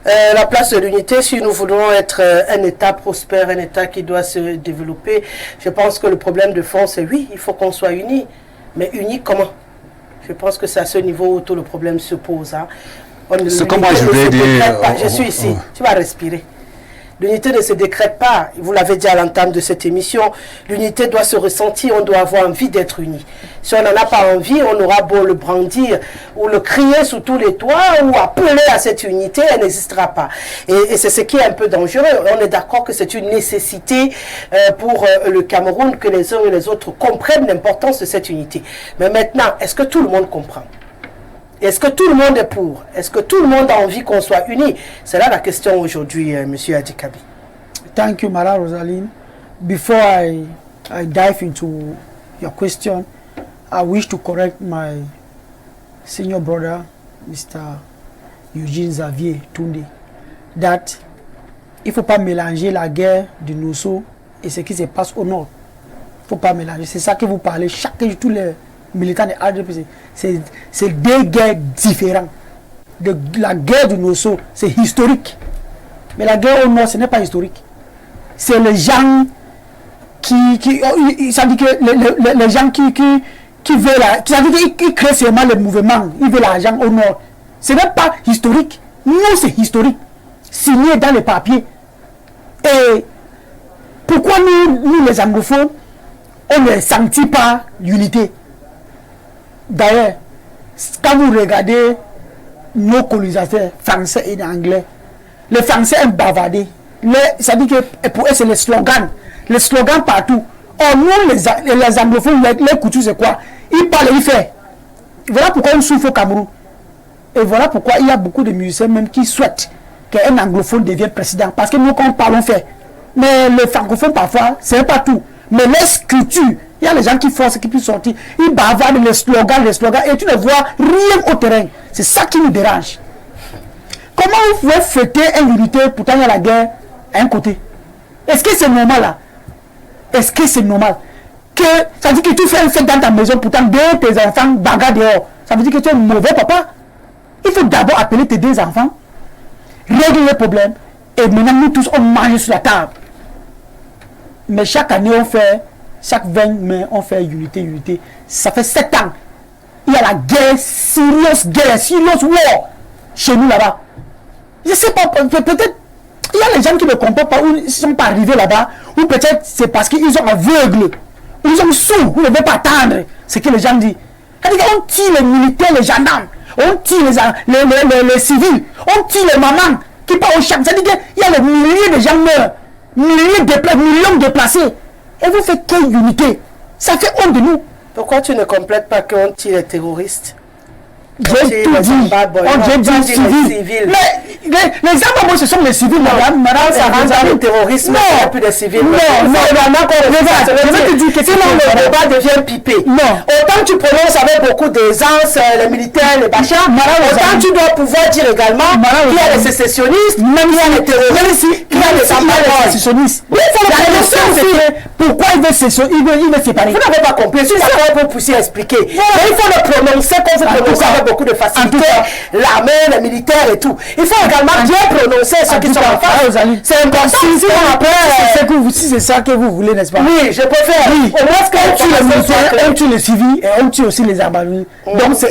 La place de l'unité, si nous voulons être un État prospère, un État qui doit se développer, je pense que le problème de fond, c'est oui, il faut qu'on soit unis. Mais unis comment? Je pense que c'est à ce niveau où tout le problème se pose. Hein. C'est comme moi je vais dire... Je suis ici, tu vas respirer. L'unité ne se décrète pas, vous l'avez dit à l'entame de cette émission, l'unité doit se ressentir, on doit avoir envie d'être unis. Si on n'en a pas envie, on aura beau le brandir ou le crier sous tous les toits ou appeler à cette unité, elle n'existera pas. Et c'est ce qui est un peu dangereux. On est d'accord que c'est une nécessité pour le Cameroun que les uns et les autres comprennent l'importance de cette unité. Mais maintenant, est-ce que tout le monde comprend? Est-ce que tout le monde est pour? Est-ce que tout le monde a envie qu'on soit unis? C'est là la question aujourd'hui, Monsieur Adikabi. Thank you, Mara Rosaline. Before I dive into your question, I wish to correct my senior brother, Mr. Eugene Xavier Tunde, that il ne faut pas mélanger la guerre du Nosso et ce qui se passe au nord. Il ne faut pas mélanger. C'est ça que vous parlez chaque jour, tous les militants de RDPC. C'est deux guerres différentes. La guerre du Nosso, c'est historique. Mais la guerre au nord, ce n'est pas historique. C'est les gens ça dit que les gens qui veulent, ça dit qu'ils créent seulement le mouvement, ils veulent l'argent au nord. Ce n'est pas historique. Nous, c'est historique. Signé dans les papiers. Et pourquoi nous les anglophones, on ne sentit pas l'unité? D'ailleurs, quand vous regardez nos colonisateurs français et anglais, les Français aiment bavarder. Ça dit que pour eux, c'est les slogans. Les slogans partout. Or, nous, les anglophones, les coutumes, c'est quoi? Ils parlent et ils font. Voilà pourquoi on souffre au Cameroun. Et voilà pourquoi il y a beaucoup de musiciens même qui souhaitent qu'un anglophone devienne président. Parce que nous, quand on parle, on fait. Mais les francophones, parfois, c'est pas tout. Mais les sculptures, il y a les gens qui forcent, qui peuvent sortir. Ils bavardent les slogans, et tu ne vois rien au terrain. C'est ça qui nous dérange. Comment vous pouvez fêter une unité, pourtant il y a la guerre à un côté? Est-ce que c'est normal là? Est-ce que c'est normal? Ça veut dire que tu fais une fête dans ta maison, pourtant tes enfants bagarrent dehors. Ça veut dire que tu es un mauvais papa. Il faut d'abord appeler tes deux enfants, régler les problèmes, et maintenant nous tous on mange sur la table. Mais chaque année on fait, chaque 20 mai on fait unité. Ça fait 7 ans. Il y a la guerre, serious war chez nous là-bas. Je sais pas, peut-être il y a les gens qui ne comprennent pas, ou ils ne sont pas arrivés là-bas, ou peut-être c'est parce qu'ils sont aveugles, ou ils sont sourds, ou ne veulent pas attendre ce que les gens disent. On tue les militaires, les gendarmes, on tue les civils, on tue les mamans qui partent au champ. C'est-à-dire qu'il y a des milliers de gens meurent, millions de déplacés. Et vous faites quelle unité? Ça fait honte de nous. Pourquoi tu ne complètes pas qu'on tue les terroristes? J'ai tout dit. On dit civils. Mais les Zimbabwe, ce sont les civils, madame. Ça rentre dans le terrorisme, il n'y a plus de civils. Non, je vais te dire que sinon le débat devient pipé. Non. Autant tu prononces avec beaucoup d'aisance les militaires, les bachars, autant tu dois pouvoir dire également qu'il y a les sécessionnistes, même il y a les terroristes, il y a les sécessionnistes. Oui, il faut le prononcer. Pourquoi il veut séparer? Vous n'avez pas compris. Si ça peut pousser à expliquer. Mais il faut le prononcer comme vous prononcez avec beaucoup de facilité. L'armée, les militaires et tout. Il faut également bien prononcer ceux qui sont en face. C'est important. Si c'est ça que vous voulez, n'est-ce pas? Oui, je préfère. Oui. Au moins, quand on tue les militaires, on tue les civils et on tue aussi les arbalus. Donc, ça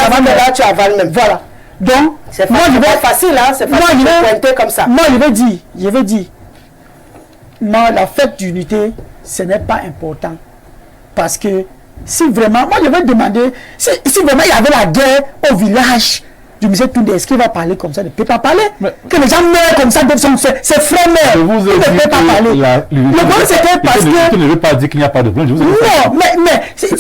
va, mais là, tu avales même. Voilà. Donc, c'est facile, hein? C'est facile de pointer comme ça. Moi, je vais dire, non, la fête d'unité, ce n'est pas important. Parce que si vraiment, moi je vais demander, si vraiment il y avait la guerre au village du musée Tunde, est-ce qu'il va parler comme ça? Il ne peut pas parler. Mais, que les gens meurent comme ça, c'est frère mère. Il ne peut pas parler. Le problème c'était parce que... Tu ne veux pas dire qu'il n'y a pas de problème. Non, mais c'est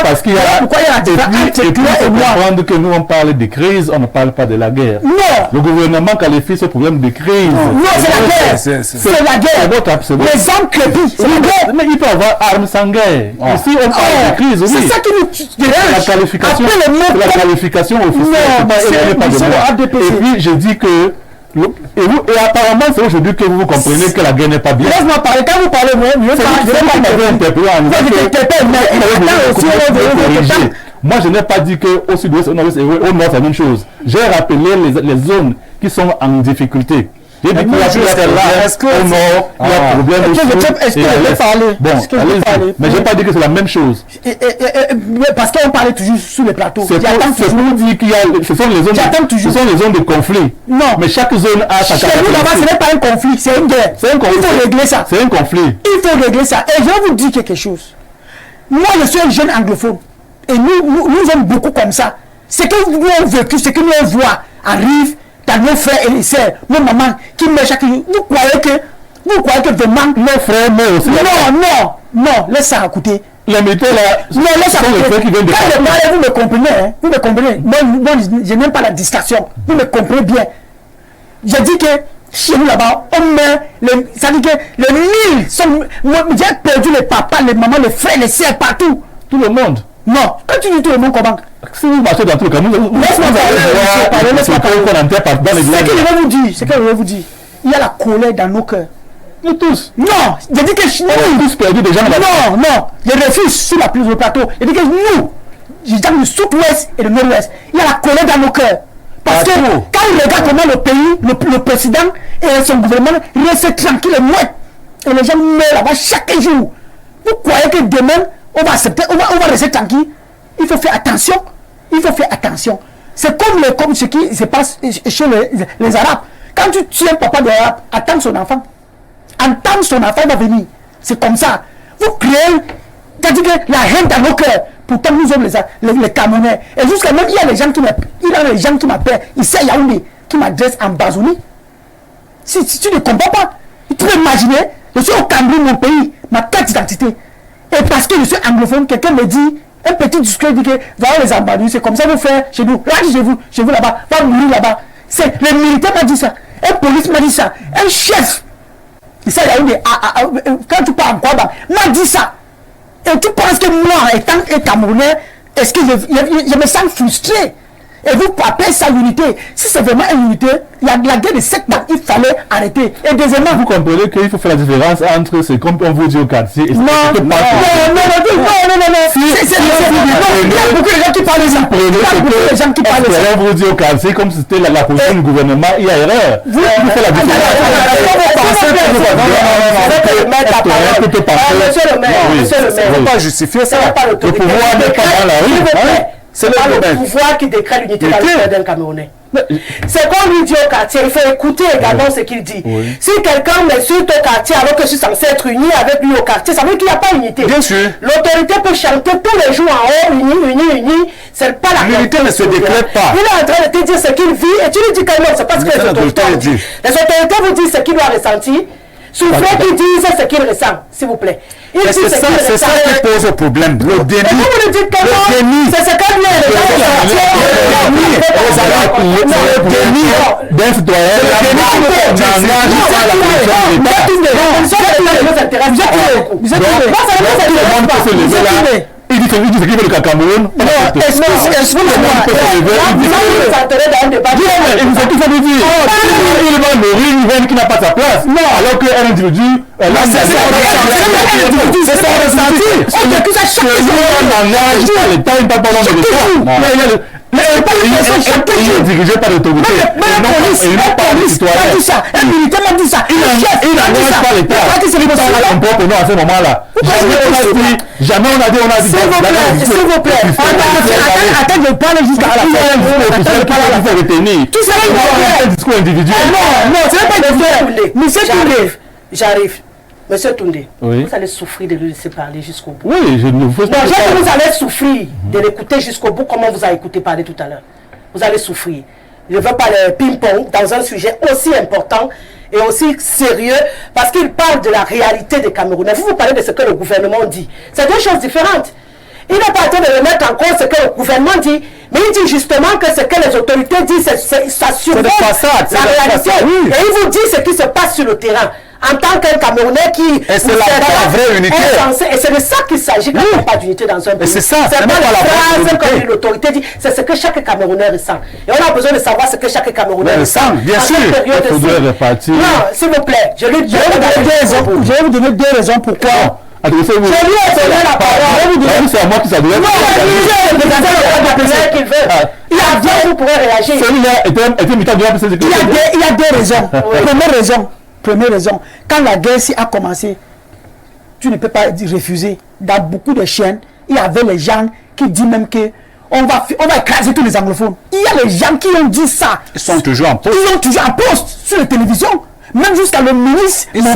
parce qu'il y a la différence entre toi et moi. Comprendre que nous on parle de crise, on ne parle pas de la guerre. Non. Le gouvernement qualifie ce problème de crise. Non, c'est la guerre. C'est la guerre. Les hommes crépissent. C'est la guerre. Mais il peut y avoir armes sans guerre. Ici on parle de crise aussi. C'est ça qui nous dérange. La qualification officielle. Et puis je dis que et apparemment c'est aujourd'hui que vous comprenez que la guerre n'est pas bien. Laisse-moi parler, quand vous parlez moi, moi je n'ai pas dit que au sud-ouest, au nord-ouest et au nord c'est la même chose. J'ai rappelé les zones qui sont en difficulté. Est-ce que au nord, il y a problème aussi? Est-ce que je peux parler? Bon, mais je n'ai pas dit que c'est la même chose. Parce qu'on parlait toujours sur les plateaux. C'est pour dire qu'il y a... Ce sont les zones de conflit. Non. Mais chaque zone a sa caractéristique. Chez nous, là-bas, ce n'est pas un conflit, c'est une guerre. C'est un conflit. Il faut régler ça. C'est un conflit. Il faut régler ça. Et je vais vous dire quelque chose. Moi, je suis un jeune anglophone. Et nous sommes beaucoup comme ça. Ce que nous avons vécu, ce que nous on voit arrive dans nos frères et les sœurs, nos mamans qui meurent chaque jour. Vous croyez que vraiment nos frères meurent aussi? Non, laisse ça écouter. Les militaires là, non, laisse ça écouter. Quand je parle, vous me comprenez, hein? Vous me comprenez. Moi, je n'aime pas la distraction. Vous me comprenez bien. Je dis que chez nous là-bas, on meurt, ça dit que les mille sont. J'ai perdu les papas, les mamans, les frères, les sœurs, partout. Tout le monde. Non, quand tu dis tout le monde, comment? Si vous marchez dans tout le Cameroun, laisse-moi parler. Ce que je vais vous dire, il y a la colère dans nos cœurs. Nous tous. Non, je dis que nous. On a tous perdu des gens là-bas. Non, je refuse sur la plus au plateau. Je dis que nous, je dis du sud-ouest et du nord-ouest, il y a la colère dans nos cœurs. Parce que quand on regarde comment le pays, le président et son gouvernement restent tranquilles et mouettes, et les gens meurent là-bas chaque jour. Vous croyez que demain, on va accepter, on va rester tranquille? Il faut faire attention. C'est comme ce qui se passe chez les Arabes. Quand tu tues un papa d'Arabe, attends son enfant. Il va venir. C'est comme ça. Vous créez, c'est-à-dire que la haine dans nos cœurs. Pourtant, nous sommes les Camerounais. Et jusqu'à même, il y a des gens qui m'appellent, ici à Yaoundé, qui m'adressent en Bazouni. Si tu ne comprends pas, tu peux imaginer, je suis au Cameroun, mon pays, ma carte d'identité. Et parce que je suis anglophone, quelqu'un me dit, un petit discours dit que voilà les ambassadeurs, c'est comme ça vous faites chez nous. Là, chez vous là-bas, va mourir là-bas. C'est le militaire m'a dit ça, un police m'a dit ça, un chef. Il quand tu parles en quoi, m'a dit ça. Et tu penses que moi, étant un Camerounais, est-ce que je me sens frustré? Et vous appelez ça l'unité. Si c'est vraiment une unité, il y a de la guerre de 7 ans, il fallait arrêter. Et deuxièmement, vous comprenez qu'il faut faire la différence entre ce qu'on vous dit au quartier et ce non. Il y a beaucoup de gens qui parlent de ça. On vous dit au quartier comme si c'était la position du gouvernement, il y a erreur. Vous faites la différence. Monsieur le maire, il ne faut pas justifier ça. Le pouvoir n'est pas dans la rue. C'est le pouvoir qui décrète l'unité dans le cœur d'un Camerounais. C'est qu'on lui dit au quartier, il faut écouter également ce qu'il dit. Oui. Si quelqu'un m'insulte au quartier alors que je suis censé être uni avec lui au quartier, ça veut dire qu'il n'y a pas d'unité. Bien sûr. L'autorité peut chanter tous les jours en haut, uni. C'est pas la l'unité ne se décrète pas. Il est en train de te dire ce qu'il vit et tu lui dis que non, c'est parce que les autorités disent. Les autorités vous disent ce qu'il doit ressentir. Soufflez qui disent ce qu'il ressent, s'il vous plaît. C'est ça qui pose le problème. Le déni. Et vous le dites que non, c'est ce que lui est le déni d'un citoyen. Il dit ce qu'il veut le Cameroun. Non, excusez-moi. Il va nourrir une reine qui n'a pas sa place. Non, alors qu'un individu. C'est son ressenti. On vécu ça chaque jour. L'État n'est pas bon de l'État. Il est dirigé par l'autorité. Il n'a pas dit ça. Un militaire m'a dit ça. Il n'engage pas l'État. On peut prendre à ce moment-là. Jamais on a dit. S'il vous plaît. Attends, je parle jusqu'à la fin. Tout ça, c'est un discours individuel. Non, ce n'est pas individuel. Monsieur Toundé. J'arrive. Monsieur Toundé, vous allez souffrir de le laisser parler jusqu'au bout. Oui, je ne veux pas. Vous allez souffrir de l'écouter jusqu'au bout, comme on vous a écouté parler tout à l'heure. Vous allez souffrir. Je ne veux pas le ping-pong dans un sujet aussi important et aussi sérieux, parce qu'il parle de la réalité des Camerounais. Vous parlez de ce que le gouvernement dit. C'est deux choses différentes. Il n'est pas en train de remettre en cause ce que le gouvernement dit, mais il dit justement que ce que les autorités disent, ça survole la réalité. Et il vous dit ce qui se passe sur le terrain. En tant qu'un Camerounais qui... Et c'est la vraie unité. Et c'est de ça qu'il s'agit quand il n'y a pas d'unité dans un pays. C'est ça, c'est pas la phrase comme l'autorité dit, c'est ce que chaque Camerounais ressent. Et on a besoin de savoir ce que chaque Camerounais ressent. Bien sûr, il faudrait repartir. Non, s'il vous plaît, je vais vous donner deux raisons pourquoi Adressez-vous. Je lui ai donné la parole. C'est à moi qui s'adresse. Non, il y a deux, vous pourrez réagir. Celui-là était militant de l'APC. Il y a deux raisons. Première raison, quand la guerre a commencé, tu ne peux pas refuser. Dans beaucoup de chaînes, il y avait les gens qui disent même que on va écraser tous les anglophones. Il y a les gens qui ont dit ça. Ils sont toujours en poste. Ils sont toujours en poste sur la télévision. Même jusqu'à le ministre, il dit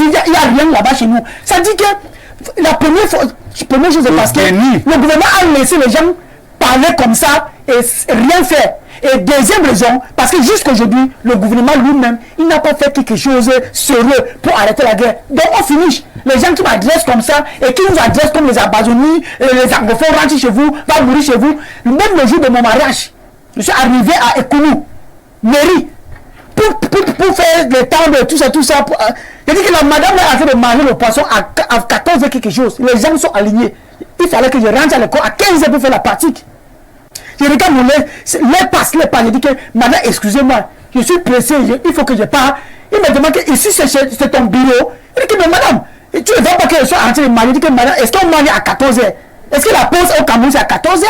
il n'y a rien là-bas chez nous. Ça dit que la première chose est parce que le gouvernement a laissé les gens parler comme ça et rien faire. Et deuxième raison, parce que jusqu'aujourd'hui, le gouvernement lui-même, il n'a pas fait quelque chose de sérieux pour arrêter la guerre. Donc on finit. Les gens qui m'adressent comme ça et qui nous adressent comme les Amazonis, les anglophones rentrent chez vous, va mourir chez vous. Même le jour de mon mariage, je suis arrivé à Ekounou, mairie, pour faire le temps de tout ça. Je dis que la madame est en train de manger le poisson à 14h quelque chose. Les gens sont alignés. Il fallait que je rentre à l'école à 15h pour faire la pratique. Je regarde mon lait, les passe. Je dis que, madame, excusez-moi, je suis pressé, il faut que je parte. Il me demande que ici c'est ton bureau. Il dit que, mais madame, tu ne veux pas que je sois en train de manger. Je dis que, madame, est-ce qu'on mange à 14h? Est-ce que la pause au Cameroun c'est à 14h?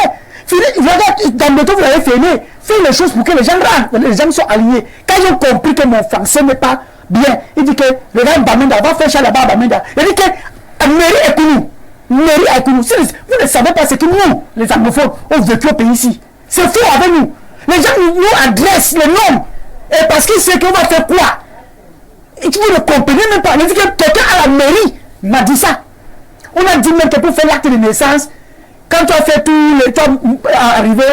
Regarde, dans le temps vous l'avez fermé. Faites les choses pour que les gens rentrent. Les gens sont alignés. Quand ils ont compris que mon français n'est pas bien, il dit que, regarde, Bamenda, va faire ça là-bas à Bamenda. Il dit que, mairie Ekounou. Mairie Ekounou. Vous ne savez pas ce que nous, les anglophones, ont vécu au pays ici. C'est faux avec nous. Les gens nous adressent le nom. Et parce qu'ils savent qu'on va faire quoi? Et vous ne comprenez même pas. Il dit que quelqu'un à la mairie m'a dit ça. On a dit même que pour faire l'acte de naissance, quand tu as fait tout le temps, arrivé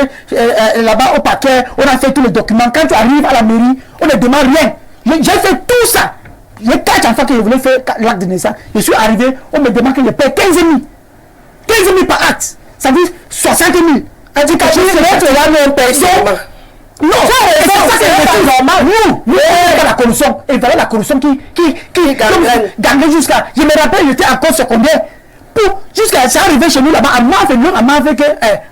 là-bas au paquet, on a fait tous les documents. Quand tu arrives à la mairie, on ne demande rien. J'ai fait tout ça. J'ai 4 enfants que je voulais faire l'acte de naissance. Je suis arrivé, on me demande que je paie 15 000. 15 000 par acte. Ça veut dire 60 000. On dit que je vais mettre là même personne. Non, c'est normal. Nous, on la corruption. Et voilà la corruption qui gagne jusqu'à. Je me rappelle, j'étais encore secondaire. Jusqu'à ça arrivé chez nous là-bas,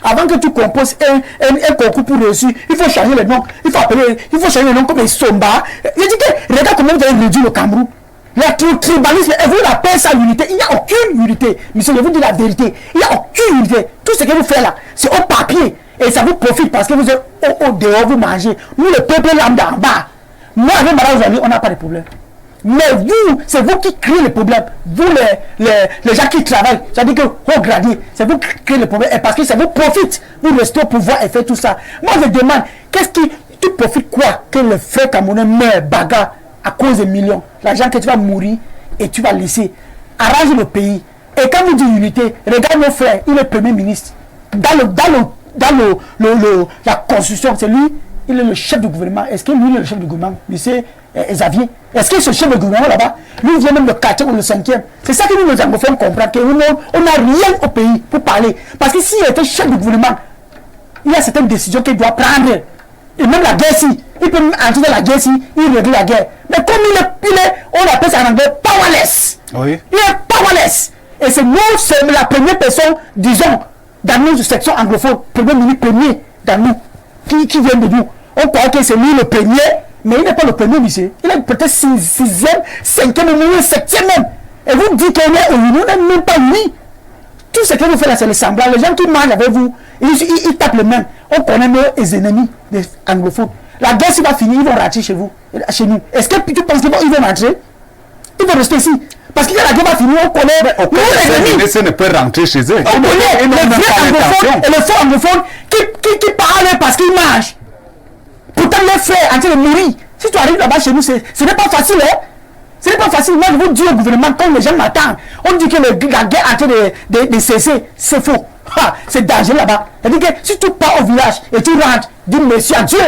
avant que tu composes un concours pour réussir, il faut changer le nom. Il faut changer le nom comme les Somba. Je dis que, regarde comment vous avez réduit le Cameroun. Le tribalisme, et vous l'appelez ça l'unité. Il n'y a aucune unité. Monsieur, je vous dis la vérité. Il n'y a aucune unité. Tout ce que vous faites là, c'est au papier. Et ça vous profite parce que vous êtes au dehors, vous mangez. Nous, le peuple lambda en bas. Moi, avec Madame aujourd'hui, on n'a pas de problème. Mais vous, c'est vous qui créez le problème. Vous, les gens qui travaillent, ça dit que haut gradé, c'est vous qui créez le problème. Et parce que ça vous profite. Vous restez au pouvoir et faites tout ça. Moi, je demande, tu profites quoi que le frère camerounais meurt bagarre à cause de millions? L'argent que tu vas mourir et tu vas laisser. Arrange le pays. Et quand vous dites unité, regarde mon frère, il est premier ministre. Dans la constitution, c'est lui, il est le chef du gouvernement. Est-ce que lui, il est le chef du gouvernement? Monsieur Xavier, est-ce que ce chef de gouvernement là-bas, lui vient même le 4e ou le 5e? C'est ça que nous, les anglophones, comprennent, qu'on n'a rien au pays pour parler. Parce que s'il était chef du gouvernement, il y a certaines décisions qu'il doit prendre. Et même la guerre, si, il peut entrer dans la guerre, si, il règle la guerre. Mais comme il est, on appelle ça en anglais, powerless. Oui. Il est powerless. Et c'est nous, c'est la première personne, disons, dans nos sections anglophones, premier ministre premier dans nous, qui vient de nous. On croit que c'est lui le premier, mais il n'est pas le premier, monsieur. Il est peut-être 6e, 5e, ou 7e même. Et vous dites qu'on est unis, on n'est même pas unis. Tout ce que vous faites là, c'est le semblant. Les gens qui mangent avec vous, ils tapent les mains. On connaît nos ennemis des anglophones. La guerre, s'il va finir, ils vont rentrer chez vous, chez nous. Est-ce que tu penses qu'ils vont rentrer? Ils vont rester ici. Parce que la guerre va finir, on connaît. Les ennemis ne peut rentrer chez eux. On connaît les vrais anglophones et les faux anglophones qui parlent parce qu'ils mangent. Pourtant, les frères en train de mourir. Si tu arrives là-bas chez nous, ce n'est pas facile, hein? Ce n'est pas facile. Moi, je vous dis au gouvernement, quand les gens m'attendent, on dit que la guerre est en train de cesser. C'est faux. C'est dangereux là-bas. C'est-à-dire que si tu pars au village et tu rentres, dis merci à Dieu.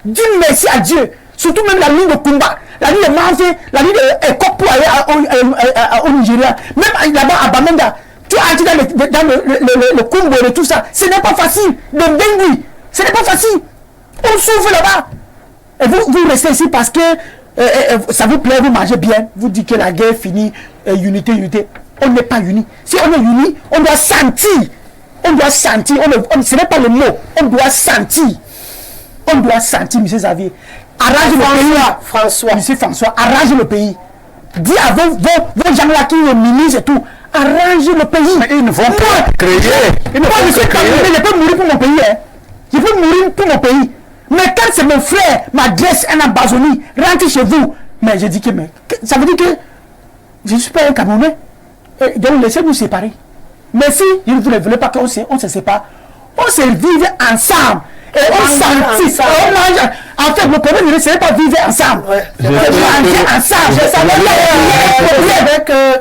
Dis merci à Dieu. Surtout même la ligne de combat, la ligne de Manfé, la ligne de Ekop pour aller au Nigeria. Même là-bas à Bamenda, tu entres dans le Congo et tout ça. Ce n'est pas facile. Le Bengui, ce n'est pas facile. On souffre là-bas. Et vous restez ici parce que ça vous plaît, vous mangez bien. Vous dites que la guerre est finie, unité. On n'est pas unis. Si on est unis, on doit sentir. On doit sentir. Ce n'est pas le mot. On doit sentir. On doit sentir, M. Xavier. Arrange le pays. François. M. François, arrange le pays. Dis à vos gens là qui le ministre et tout, arrangez le pays. Mais ils ne vont pas créer. Moi, je suis camerounais, je peux mourir pour mon pays. Hein. Je peux mourir pour mon pays. Mais quand c'est mon frère m'adresse un Ambazonie, rentre chez vous. Mais je dis que, ça veut dire que je ne suis pas un Camerounais. Donc laissez-nous séparer. Mais si je ne voulais pas qu'on se sépare, on se vive ensemble. Et on s'entisse, on mange. En fait, le problème, ce n'est pas vivre ensemble. C'est manger ensemble.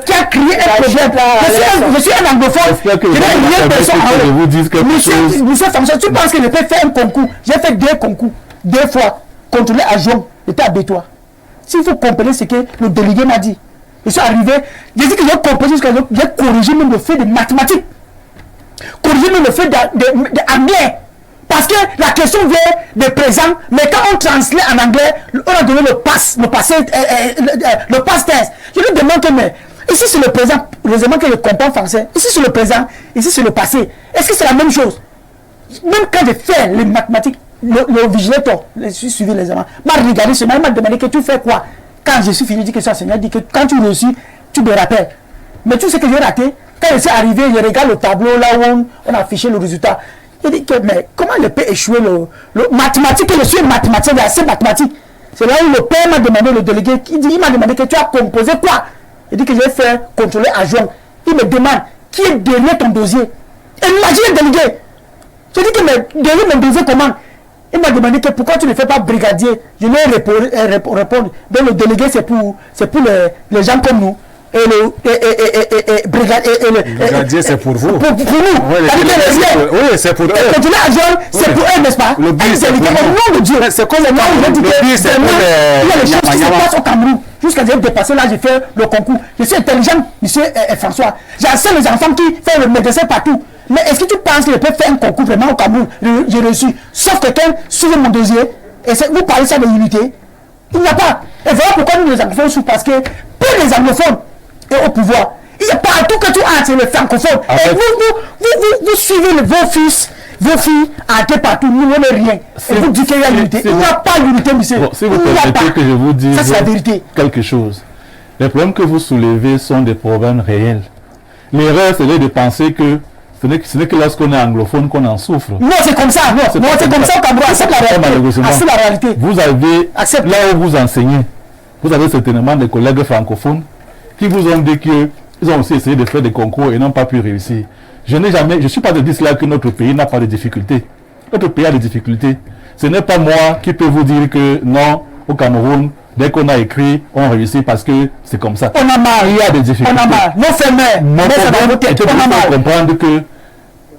Qui a créé un problème. Je suis un anglophone. Je vous dis quelque chose. Monsieur François, tu penses que je peux faire un concours? J'ai fait 2 concours, 2 fois. Contrôler à Jean, j'étais à Bétois. S'il faut comprendre ce que le délégué m'a dit. Je suis arrivé, j'ai dit que j'ai compris jusqu'à j'ai corrigé même le fait de mathématiques. Corrigé même le fait d'anglais. Parce que la question vient de présent, mais quand on translate en anglais, on a donné le pass test. Je lui demande que, mais ici c'est le présent, heureusement que je comprends français, ici c'est le présent, ici c'est le passé. Est-ce que c'est la même chose? Même quand je fais les mathématiques, le vigilateur, je suis suivi les examens, m'a regardé seulement, il m'a demandé que tu fais quoi? Quand je suis fini, il dit que ça, Seigneur dit que quand tu réussis, tu me rappelles. Mais tu sais que j'ai raté. Quand je suis arrivé, je regarde le tableau là où on a affiché le résultat. Il dit que, mais comment il peut échouer le mathématique? Je suis mathématicien, il y a assez mathématiques. C'est là où le père m'a demandé, le délégué, il m'a demandé que tu as composé quoi? Il dit que j'ai fait contrôler adjoint. Il me demande qui est derrière ton dossier. Et imagine le délégué. Je dis que, mais derrière mon dossier, comment? Il m'a demandé que pourquoi tu ne fais pas brigadier. Je lui ai répondu. Donc le délégué, c'est pour les gens comme nous. Et le brigadier, c'est pour vous. Pour nous. Oui, c'est pour eux. C'est pour eux, n'est-ce pas? Le but, c'est pour nous. C'est comme le nom, il dit que il y a les choses qui se passent au Cameroun. Jusqu'à j'ai dépassé là, j'ai fait le concours. Je suis intelligent, monsieur François. J'enseigne les enfants qui font le médecin partout. Mais est-ce que tu penses que je peux faire un concours vraiment au Cameroun? J'ai reçu. Sauf quelqu'un suivez mon dossier. Et vous parlez ça de unité. Il n'y a pas. Et voilà pourquoi nous les anglophones souffrent. Parce que peu les anglophones est au pouvoir. Il y a partout que tu entres, c'est les francophones. Et vous suivez vos fils, vos filles, entrez partout. Nous, on n'est rien. Et vous dites qu'il y a l'unité. Il n'y a pas l'unité, monsieur. Bon, si vous permettez que je vous dise ça, c'est la vérité. Quelque chose. Les problèmes que vous soulevez sont des problèmes réels. L'erreur, c'est de penser que ce n'est que lorsqu'on est anglophone qu'on en souffre. Non, c'est comme ça. Non, c'est comme ça au Cameroun. C'est la réalité. Vous avez, là où vous enseignez, vous avez certainement des collègues francophones qui vous ont dit qu'ils ont aussi essayé de faire des concours et n'ont pas pu réussir. Je ne suis pas de dire cela que notre pays n'a pas de difficultés. Notre pays a des difficultés. Ce n'est pas moi qui peux vous dire que non, au Cameroun, dès qu'on a écrit, on réussit parce que c'est comme ça. On a marre. Il y a des difficultés. On a marre. Non, c'est mais. Mon problème était de comprendre que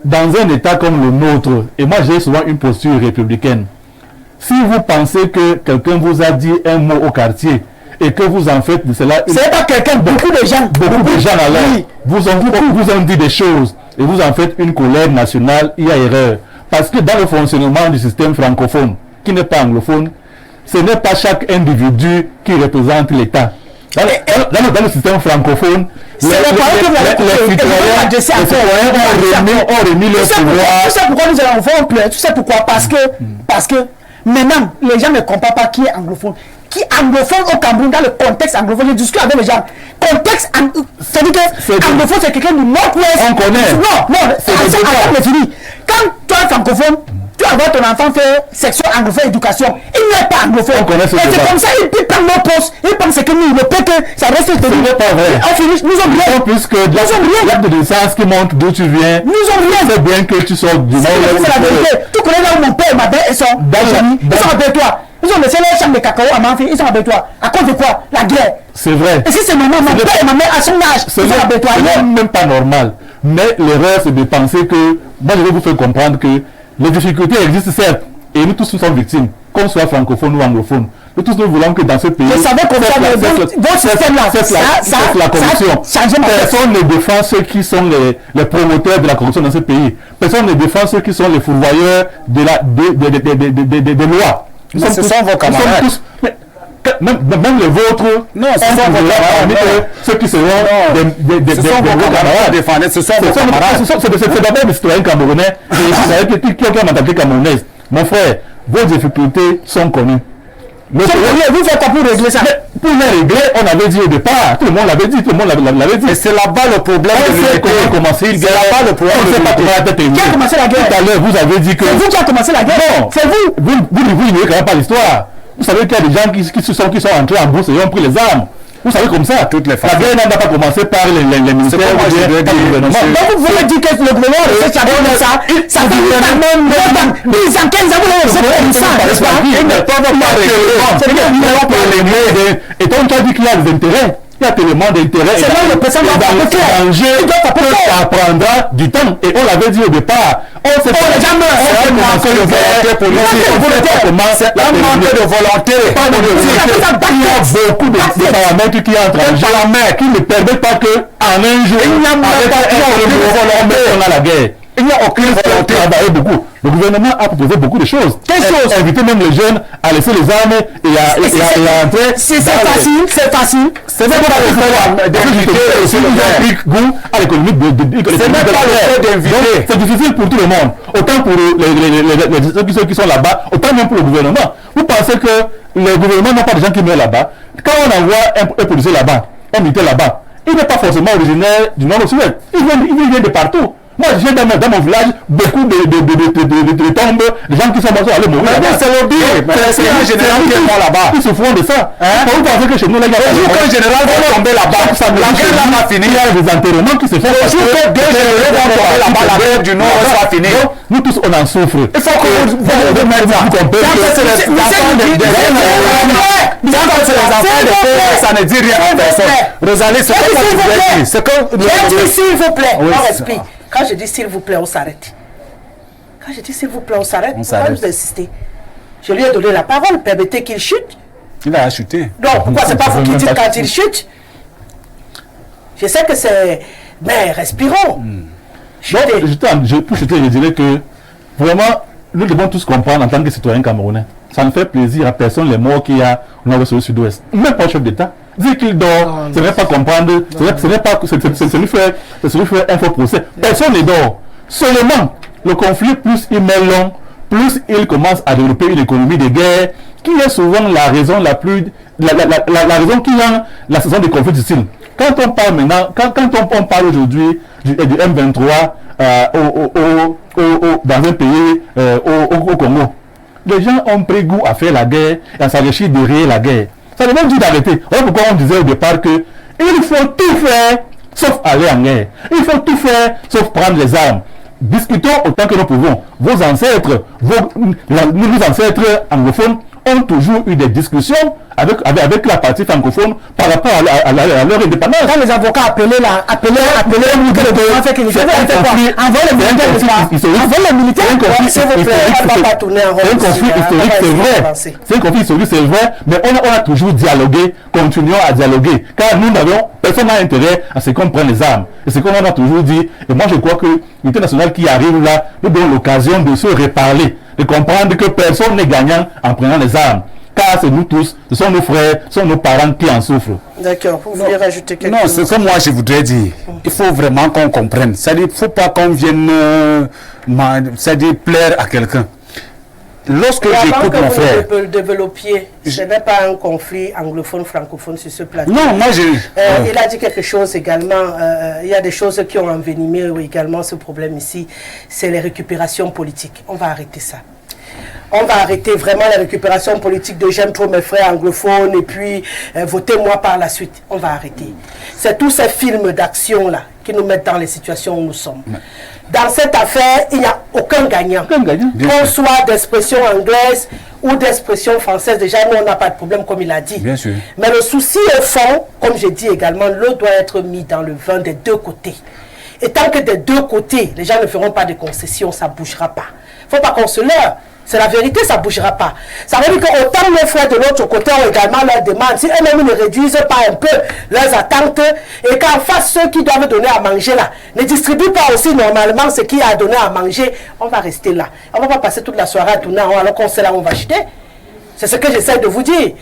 dans un État comme le nôtre, et moi j'ai souvent une posture républicaine, si vous pensez que quelqu'un vous a dit un mot au quartier et que vous en faites de cela... C'est pas quelqu'un, beaucoup de gens. Beaucoup de gens alors, oui. vous ont dit des choses et vous en faites une colère nationale, il y a erreur. Parce que dans le fonctionnement du système francophone, qui n'est pas anglophone, ce n'est pas chaque individu qui représente l'État. Dans le système francophone, les citoyens ont remis leur pouvoir. Tu sais pourquoi nous allons faire pleurer? Tu sais pourquoi? Parce que maintenant, les gens ne comprennent pas qui est anglophone. Qui est anglophone au Cameroun, dans le contexte anglophone, je discute avec les gens. Contexte, c'est-à-dire que anglophone, c'est quelqu'un du nord-ouest. On connaît. Non, c'est fini. Quand toi, francophone, tu vas voir ton enfant faire section anglophone éducation. Il n'est pas anglophone. On connaît ce et c'est comme ça, il peut prendre nos postes. Il pense que nous, le peut que ça reste ce n'est pas vrai. On finit, nous sommes rien. Plus que l'acte de naissance qui montre d'où tu viens. Nous sommes rien. C'est bien que tu sors du monde. C'est la vérité. Tu connais là où mon père et ma mère sont. Ils sont avec toi. Ils ont laissé leur chambre de cacao à ma fille. Ils sont avec toi. À cause de quoi? La guerre. C'est vrai. Et si c'est normal, mon père et ma mère à son âge, ils sont avec toi. Ce n'est même pas normal. Mais l'erreur, c'est de penser que, moi je vais vous faire comprendre que les difficultés existent certes, et nous tous nous sommes victimes, qu'on soit francophone ou anglophone. Nous tous nous voulons que dans ce pays, vous savez comme ça, votre système là, c'est la corruption. Personne ne défend ceux qui sont les promoteurs de la corruption dans ce pays. Personne ne défend ceux qui sont les fourvoyeurs des lois. Ce sont vos camarades. Même les vôtres, non, ce sont vos camarades. Ceux qui seront des camarades. Ce sont vos camarades. C'est d'abord des citoyens camerounais qui ont la mentalité camerounaise. Mon frère, vos difficultés sont connues. Vous faites quoi pour régler ça? Pour les régler, on avait dit au départ, tout le monde l'avait dit, Et c'est là-bas le problème de l'unité. C'est là-bas le problème de l'unité. Qui a commencé la guerre? Tout à l'heure, vous avez dit que... C'est vous qui avez commencé la guerre? Non, c'est vous. Vous n'ignorez quand même pas l'histoire. Vous savez qu'il y a des gens qui sont entrés en bourse et ont pris les armes. Vous savez comme ça. Toutes les la guerre n'a pas commencé par les militaires ou le gouvernement. Donc vous voulez dire que le gouvernement a fait ça fait même 10 ans, 15 ans, c'est comme ça, n'est-ce pas? Ils ne peuvent pas régler. Et donc tu as dit qu'il y a des intérêts. Il y a tellement d'intérêts. C'est là le président ça prendra du temps. Et on l'avait dit au départ. On s'est pas jamais commencé de volonté politique. La manque de volonté politique. Il y a beaucoup de paramètres qui entrent en jeu, qui ne permettent pas qu'en un jour, on a la guerre. Il n'y a aucune volonté à travailler beaucoup. Le gouvernement a proposé beaucoup de choses. Quelles choses? Inviter même les jeunes à laisser les armes et à entrer. C'est facile. C'est pas goût à l'économie c'est même pas le fait d'inviter. C'est difficile pour tout le monde. Autant pour ceux qui sont là-bas, autant même pour le gouvernement. Vous pensez que le gouvernement n'a pas de gens qui meurent là-bas? Quand on envoie un policier là-bas, un militaire là-bas, il n'est pas forcément originaire du Nord-Ouest. Il vient de partout. Moi, j'ai dans mon village beaucoup de tombes, de gens qui sont morts aller mourir. C'est le but. C'est un général qui est mort là-bas. Ils se font de ça. Vous pensez que chez nous, là, il y a un général va tomber là-bas. La guerre là va finir. Il y a des enterrements qui se font. Le jour que deux généraux vont tomber là-bas, la guerre du Nord va finir. Nous tous, on en souffre. Il faut que vous mettez ça. Ça ne dit rien à personne. Rosalie, c'est quoi tu veux dire? C'est que j'ai dit s'il vous plaît, on explique. Quand je dis s'il vous plaît, on s'arrête. Quand je dis s'il vous plaît, on s'arrête. Pourquoi vous insistez? Je lui ai donné la parole, permettez qu'il chute. Il a chuté. Donc pourquoi c'est pas vous qui dites quand il chute? Je sais que c'est... Mais respirons. Pour chuter, je dirais que vraiment, nous devons tous comprendre en tant que citoyens camerounais. Ça ne fait plaisir à personne les morts qu'il y a au nord et au sud-ouest. Même pas le chef d'État. Dire qu'il dort, ce n'est pas comprendre, ce n'est pas c'est lui faire un faux procès. Personne n'est dort. Seulement, le conflit, plus il met long, plus il commence à développer une économie de guerre, qui est souvent la raison la raison qui rend la saison des conflits difficile. Quand on parle maintenant, quand on parle aujourd'hui du M23 dans un pays au Congo, les gens ont pris goût à faire la guerre et à s'enrichir derrière la guerre. Ça ne veut pas dire d'arrêter. Voilà pourquoi on disait au départ que il faut tout faire sauf aller en guerre. Il faut tout faire sauf prendre les armes. Discutons autant que nous pouvons. Vos ancêtres, nos ancêtres anglophones ont toujours eu des discussions avec la partie francophone par rapport à leur indépendance. Quand les avocats appelaient les militaires, c'est un conflit historique, c'est vrai, mais on a toujours dialogué, continuons à dialoguer, car nous n'avons, personne n'a intérêt à ce qu'on prenne les armes. Et c'est comme on a toujours dit, et moi je crois que l'unité nationale qui arrive là, nous donnons l'occasion de se reparler, de comprendre que personne n'est gagnant en prenant les armes. Car c'est nous tous, ce sont nos frères, ce sont nos parents qui en souffrent. D'accord, vous voulez rajouter quelque chose? Non, c'est comme moi je voudrais dire. Il faut vraiment qu'on comprenne. C'est-à-dire, il ne faut pas qu'on vienne plaire à quelqu'un. Lorsque j'écoute mon frère... Avant que vous développiez, ce n'est pas un conflit anglophone-francophone sur ce plateau. Non, moi il a dit quelque chose également, il y a des choses qui ont envenimé également ce problème ici, c'est les récupérations politiques. On va arrêter ça. On va arrêter vraiment la récupération politique de j'aime trop mes frères anglophones et puis votez-moi par la suite. On va arrêter. C'est tous ces films d'action-là qui nous mettent dans les situations où nous sommes. Dans cette affaire, il n'y a aucun gagnant. Qu'on soit d'expression anglaise ou d'expression française, déjà nous on n'a pas de problème comme il a dit. Bien sûr. Mais le souci au fond, comme j'ai dit également, l'eau doit être mise dans le vin des deux côtés. Et tant que des deux côtés, les gens ne feront pas de concessions, ça ne bougera pas. Il ne faut pas qu'on se leurre. C'est la vérité, ça ne bougera pas. Ça veut dire que autant mes frères de l'autre côté ont également leurs demandes. Si eux-mêmes ne réduisent pas un peu leurs attentes et qu'en face, ceux qui doivent donner à manger là, ne distribuent pas aussi normalement ce qu'il y a à donner à manger, on va rester là. On ne va pas passer toute la soirée à tourner alors qu'on sait là où on va acheter. C'est ce que j'essaie de vous dire.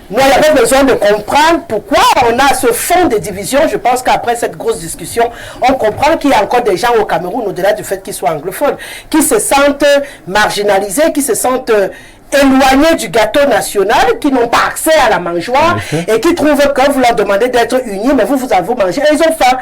Nous, il y avait besoin de comprendre pourquoi on a ce fond de division. Je pense qu'après cette grosse discussion, on comprend qu'il y a encore des gens au Cameroun, au-delà du fait qu'ils soient anglophones, qui se sentent marginalisés, qui se sentent éloignés du gâteau national, qui n'ont pas accès à la mangeoire et qui trouvent que vous leur demandez d'être unis, mais vous avez mangé. Ils ont faim.